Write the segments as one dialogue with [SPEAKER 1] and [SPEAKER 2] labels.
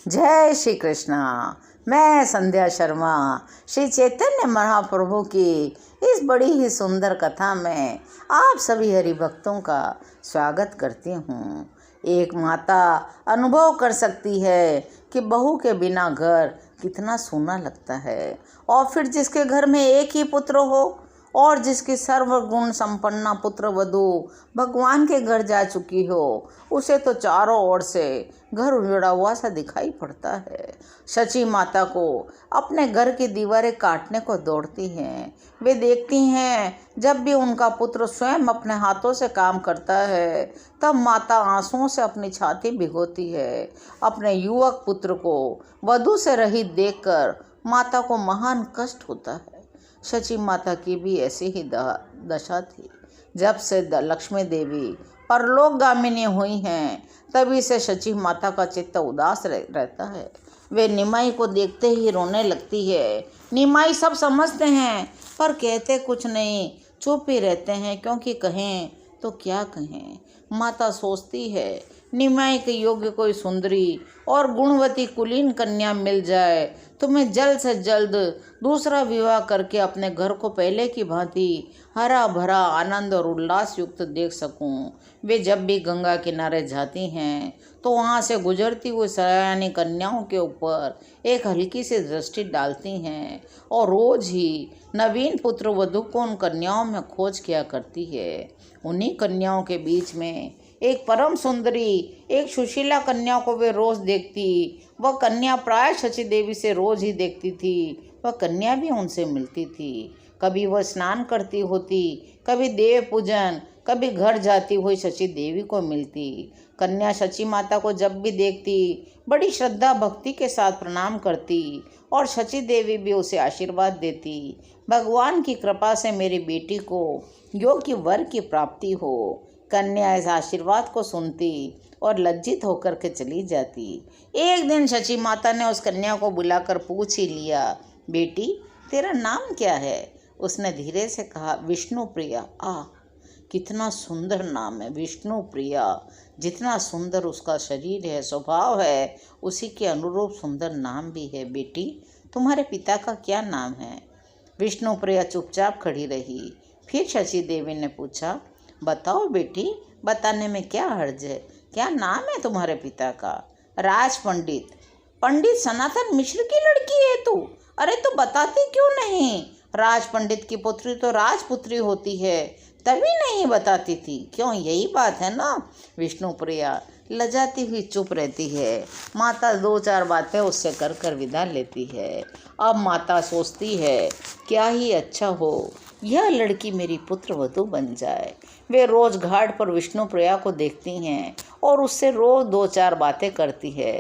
[SPEAKER 1] जय श्री कृष्णा। मैं संध्या शर्मा श्री चैतन्य महाप्रभु की इस बड़ी ही सुंदर कथा में आप सभी हरि भक्तों का स्वागत करती हूँ। एक माता अनुभव कर सकती है कि बहू के बिना घर कितना सूना लगता है, और फिर जिसके घर में एक ही पुत्र हो और जिसकी सर्वगुण संपन्ना पुत्र वधू भगवान के घर जा चुकी हो, उसे तो चारों ओर से घर उजड़ा हुआ सा दिखाई पड़ता है। शची माता को अपने घर की दीवारें काटने को दौड़ती हैं। वे देखती हैं जब भी उनका पुत्र स्वयं अपने हाथों से काम करता है, तब माता आंसुओं से अपनी छाती भिगोती है। अपने युवक पुत्र को वधू से रहित देखकर माता को महान कष्ट होता है। शची माता की भी ऐसी ही दशा थी। जब से लक्ष्मी देवी परलोकगामिनी हुई हैं, तभी से शची माता का चित्त उदास रहता है। वे निमाई को देखते ही रोने लगती है। निमाई सब समझते हैं पर कहते कुछ नहीं, चुप ही रहते हैं, क्योंकि कहें तो क्या कहें। माता सोचती है निमाई के योग्य कोई सुंदरी और गुणवती कुलीन कन्या मिल जाए तो मैं जल्द से जल्द दूसरा विवाह करके अपने घर को पहले की भांति हरा भरा आनंद और उल्लास युक्त देख सकूं। वे जब भी गंगा किनारे जाती हैं तो वहां से गुजरती हुई सयानी कन्याओं के ऊपर एक हल्की सी दृष्टि डालती हैं और रोज ही नवीन पुत्र वधू को उन कन्याओं में खोज किया करती है। उन्हीं कन्याओं के बीच में एक परम सुंदरी, एक सुशीला कन्या को वे रोज देखती। वह कन्या प्राय शची देवी से रोज ही देखती थी। वह कन्या भी उनसे मिलती थी। कभी वह स्नान करती होती, कभी देव पूजन, कभी घर जाती हुई शची देवी को मिलती। कन्या शची माता को जब भी देखती बड़ी श्रद्धा भक्ति के साथ प्रणाम करती और शची देवी भी उसे आशीर्वाद देती, भगवान की कृपा से मेरी बेटी को योग्य वर की प्राप्ति हो। कन्या इस आशीर्वाद को सुनती और लज्जित होकर के चली जाती। एक दिन शची माता ने उस कन्या को बुलाकर पूछ ही लिया, बेटी तेरा नाम क्या है? उसने धीरे से कहा, विष्णु प्रिया। कितना सुंदर नाम है, विष्णु प्रिया। जितना सुंदर उसका शरीर है, स्वभाव है, उसी के अनुरूप सुंदर नाम भी है। बेटी तुम्हारे पिता का क्या नाम है? विष्णु प्रिया चुपचाप खड़ी रही। फिर शची देवी ने पूछा, बताओ बेटी, बताने में क्या हर्ज है? क्या नाम है तुम्हारे पिता का? राज पंडित। पंडित सनातन मिश्र की लड़की है तू? अरे तो बताती क्यों नहीं? राज पंडित की पुत्री तो राजपुत्री होती है, तभी नहीं बताती थी। क्यों, यही बात है ना? विष्णु प्रिया लजाती हुई चुप रहती है। माता दो चार बातें उससे कर कर विदा लेती है। अब माता सोचती है क्या ही अच्छा हो यह लड़की मेरी पुत्र वधू बन जाए। वे रोज घाट पर विष्णु प्रिया को देखती हैं और उससे रोज दो चार बातें करती है।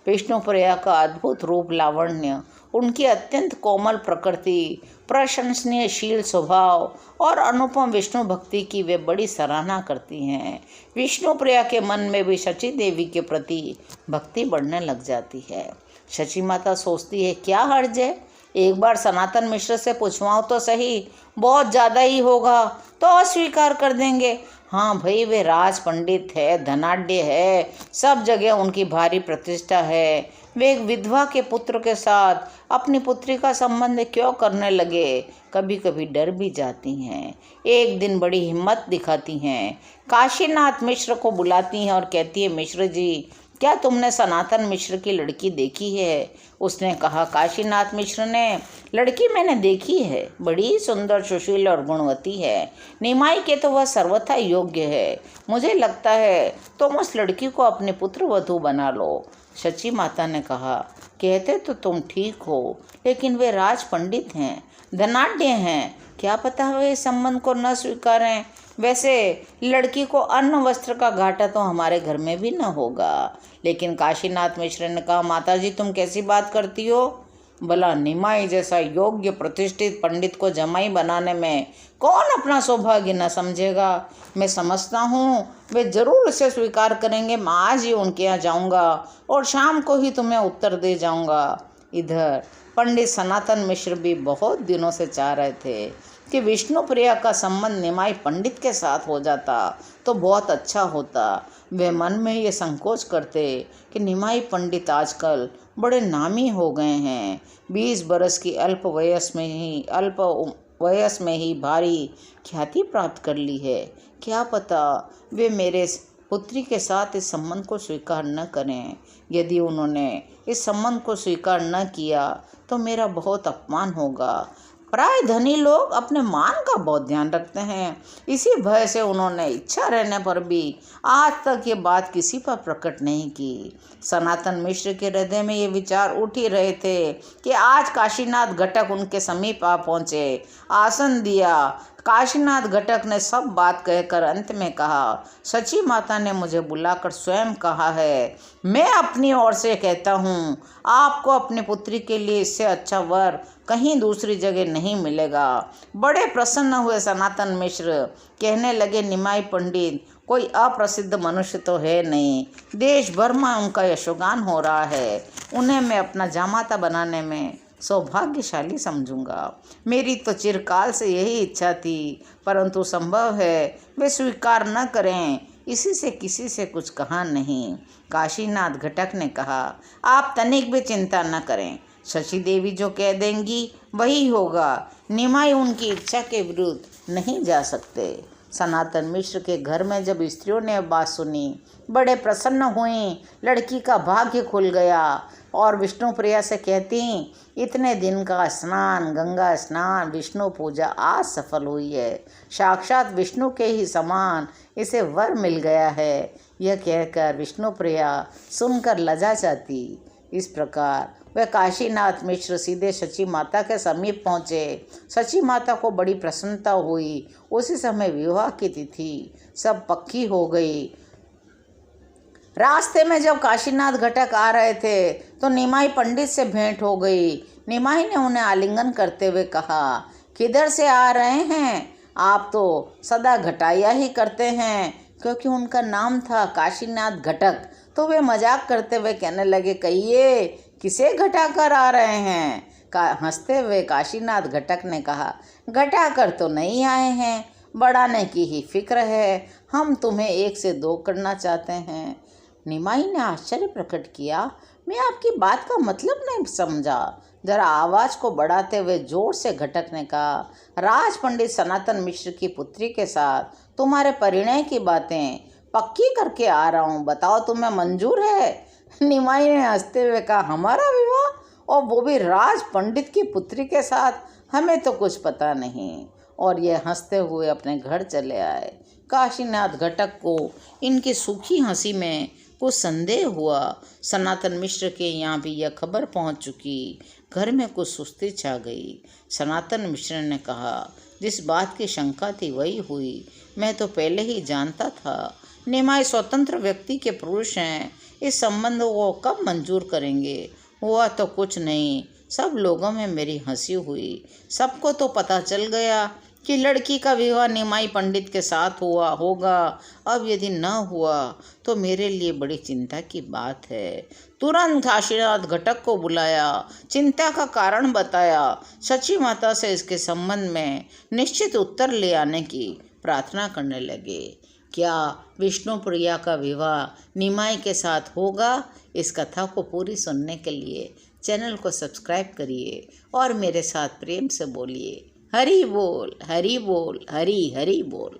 [SPEAKER 1] विष्णु प्रिया का अद्भुत रूप लावण्य, उनकी अत्यंत कोमल प्रकृति, प्रशंसनीयशील स्वभाव और अनुपम विष्णु भक्ति की वे बड़ी सराहना करती हैं। विष्णु प्रिया के मन में भी शची देवी के प्रति भक्ति बढ़ने लग जाती है। शची माता सोचती है क्या हर्ज है, एक बार सनातन मिश्र से पूछवाऊँ तो सही, बहुत ज़्यादा ही होगा तो अस्वीकार कर देंगे। हाँ भाई, वे राज पंडित है, धनाढ़ है, सब जगह उनकी भारी प्रतिष्ठा है। वे एक विधवा के पुत्र के साथ अपनी पुत्री का संबंध क्यों करने लगे? कभी कभी डर भी जाती हैं। एक दिन बड़ी हिम्मत दिखाती हैं, काशीनाथ मिश्र को बुलाती हैं और कहती है, मिश्र जी क्या तुमने सनातन मिश्र की लड़की देखी है? उसने कहा, काशीनाथ मिश्र ने, लड़की मैंने देखी है, बड़ी सुंदर, सुशील और गुणवती है। निमाई के तो वह सर्वथा योग्य है। मुझे लगता है तुम उस लड़की को अपने पुत्र वधू बना लो। शची माता ने कहा, कहते तो तुम ठीक हो, लेकिन वे राज पंडित हैं, धनाढ़ हैं, क्या पता वे इस संबंध को न स्वीकारें। वैसे लड़की को अन्न वस्त्र का घाटा तो हमारे घर में भी न होगा। लेकिन काशीनाथ मिश्र ने कहा, माताजी तुम कैसी बात करती हो? भला निमाई जैसा योग्य प्रतिष्ठित पंडित को जमाई बनाने में कौन अपना सौभाग्य न समझेगा? मैं समझता हूँ वे जरूर इसे स्वीकार करेंगे। मैं आज ही उनके यहाँ जाऊँगा और शाम को ही तुम्हें उत्तर दे जाऊँगा। इधर पंडित सनातन मिश्र भी बहुत दिनों से चाह रहे थे कि विष्णु प्रिया का संबंध निमाई पंडित के साथ हो जाता तो बहुत अच्छा होता। वे मन में ये संकोच करते कि निमाई पंडित आजकल बड़े नामी हो गए हैं। 20 बरस की अल्प वयस में ही भारी ख्याति प्राप्त कर ली है। क्या पता वे मेरे पुत्री के साथ इस संबंध को स्वीकार न करें। यदि उन्होंने इस संबंध को स्वीकार न किया तो मेरा बहुत अपमान होगा। प्राय धनी लोग अपने मान का बहुत ध्यान रखते हैं। इसी भय से उन्होंने इच्छा रहने पर भी आज तक ये बात किसी पर प्रकट नहीं की। सनातन मिश्र के हृदय में ये विचार उठ ही रहे थे कि आज काशीनाथ घटक उनके समीप आ पहुँचे। आसन दिया। काशीनाथ घटक ने सब बात कहकर अंत में कहा, सची माता ने मुझे बुलाकर स्वयं कहा है। मैं अपनी ओर से कहता हूँ, आपको अपनी पुत्री के लिए इससे अच्छा वर कहीं दूसरी जगह नहीं मिलेगा। बड़े प्रसन्न हुए सनातन मिश्र। कहने लगे, निमाई पंडित कोई अप्रसिद्ध मनुष्य तो है नहीं। देश भर में उनका यशोगान हो रहा है। उन्हें मैं अपना जामाता बनाने में सौभाग्यशाली समझूंगा। मेरी तो चिरकाल से यही इच्छा थी, परंतु संभव है वे स्वीकार न करें। इसी से किसी से कुछ कहा नहीं। काशीनाथ घटक ने कहा, आप तनिक भी चिंता न करें। शशि देवी जो कह देंगी वही होगा। निमाई उनकी इच्छा के विरुद्ध नहीं जा सकते। सनातन मिश्र के घर में जब स्त्रियों ने बात सुनी, बड़े प्रसन्न हुई। लड़की का भाग्य खुल गया और विष्णु प्रिया से कहती, इतने दिन का स्नान, गंगा स्नान, विष्णु पूजा आज सफल हुई है। साक्षात विष्णु के ही समान इसे वर मिल गया है। यह कहकर विष्णु प्रिया सुनकर लजा जाती। इस प्रकार वह काशीनाथ मिश्र सीधे सची माता के समीप पहुँचे। सची माता को बड़ी प्रसन्नता हुई। उसी समय विवाह की तिथि सब पक्की हो गई। रास्ते में जब काशीनाथ घटक आ रहे थे तो निमाई पंडित से भेंट हो गई। निमाई ने उन्हें आलिंगन करते हुए कहा, किधर से आ रहे हैं? आप तो सदा घटाइया ही करते हैं। क्योंकि उनका नाम था काशीनाथ घटक तो वे मजाक करते हुए कहने लगे, कहिए किसे घटा कर आ रहे हैं? हंसते हुए काशीनाथ घटक ने कहा, घटा कर तो नहीं आए हैं, बढ़ाने की ही फिक्र है। हम तुम्हें 1 से 2 करना चाहते हैं। निमाई ने आश्चर्य प्रकट किया, मैं आपकी बात का मतलब नहीं समझा। जरा आवाज़ को बढ़ाते हुए जोर से घटक ने कहा, राज पंडित सनातन मिश्र की पुत्री के साथ तुम्हारे परिणय की बातें पक्की करके आ रहा हूँ। बताओ तुम्हें मंजूर है? निमाई ने हंसते हुए कहा, हमारा विवाह और वो भी राज पंडित की पुत्री के साथ? हमें तो कुछ पता नहीं। और ये हंसते हुए अपने घर चले आए। काशीनाथ घटक को इनकी सूखी हंसी में कुछ संदेह हुआ। सनातन मिश्र के यहाँ भी यह खबर पहुँच चुकी। घर में कुछ सुस्ती छा गई। सनातन मिश्र ने कहा, जिस बात की शंका थी वही हुई। मैं तो पहले ही जानता था। निमाई स्वतंत्र व्यक्ति के पुरुष हैं। इस संबंध को कब मंजूर करेंगे? हुआ तो कुछ नहीं, सब लोगों में मेरी हंसी हुई। सबको तो पता चल गया कि लड़की का विवाह निमाई पंडित के साथ हुआ होगा। अब यदि न हुआ तो मेरे लिए बड़ी चिंता की बात है। तुरंत काशीनाथ घटक को बुलाया, चिंता का कारण बताया। सची माता से इसके संबंध में निश्चित उत्तर ले आने की प्रार्थना करने लगे। क्या विष्णु प्रिया का विवाह निमाई के साथ होगा? इस कथा को पूरी सुनने के लिए चैनल को सब्सक्राइब करिए और मेरे साथ प्रेम से बोलिए, हरि बोल, हरि बोल, हरि हरि बोल।